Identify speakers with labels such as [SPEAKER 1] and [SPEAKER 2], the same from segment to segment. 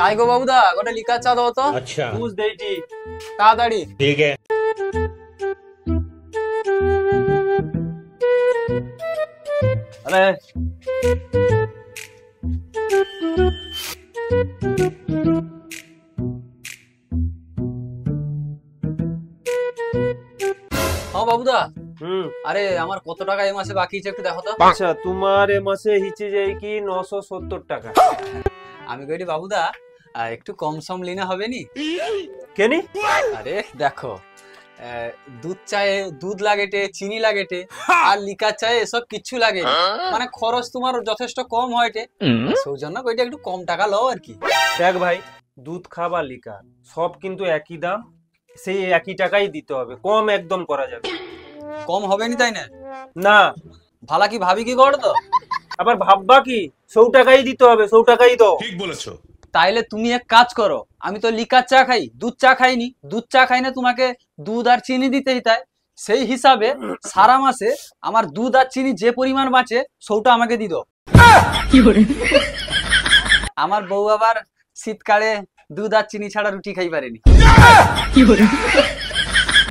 [SPEAKER 1] তাই গো বাবুদা, গোটা লিকার চা দাও তো।
[SPEAKER 2] अच्छा
[SPEAKER 3] বুঝ দেইটি
[SPEAKER 1] তাড়াতাড়ি।
[SPEAKER 2] ठीक है।
[SPEAKER 3] আরে
[SPEAKER 1] হ্যাঁ বাবুদা,
[SPEAKER 3] আরে
[SPEAKER 1] আমার কত টাকা এই মাসে বাকি আছে একটু দেখো তো।
[SPEAKER 3] আচ্ছা, তোমার এ মাসে হিচে যাই কি 970 টাকা।
[SPEAKER 1] আমি কইলি বাবুদা, একটু কম সম লিনা হবে নি?
[SPEAKER 3] কেনি?
[SPEAKER 1] আরে দেখো, দুধ চায়ে দুধ লাগেটে, চিনি লাগেটে, আর লিকার চায়ে এসব কিচ্ছু লাগে, মানে খরচ তোমার যথেষ্ট কম হয়টে, সেই জন্য কইটা একটু কম টাকা লও আর কি।
[SPEAKER 3] দেখ ভাই, দুধ খাবা লিকার সব কিন্তু একই দাম, সেই একই টাকাই দিতে হবে, কম একদম করা যাবে
[SPEAKER 1] কম হবে নি তাই না?
[SPEAKER 3] না।
[SPEAKER 1] ভালা কি ভাবি কি করো তো?
[SPEAKER 3] আবার ভাববা কি, 100 টাকাই দিতে হবে, 100 টাকাই দাও।
[SPEAKER 2] ठीक बोलेছো।
[SPEAKER 1] তাইলে তুমি এক কাজ করো, আমি তো লিকার চা খাই, দুধ চা খাইনি, দুধ চা খাই না, তোমাকে দুধ আর চিনি দিতেই তাই, সেই হিসাবে সারা মাসে আমার দুধ আর চিনি যে পরিমাণ বাঁচে সৌটা আমাকে দিও। আমার বউ আবার শীতকালে দুধ আর চিনি ছাড়া রুটি খাই পারেনি।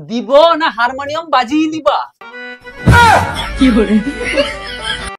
[SPEAKER 1] দিব না হারমোনিয়াম বাজিয়ে দিবা?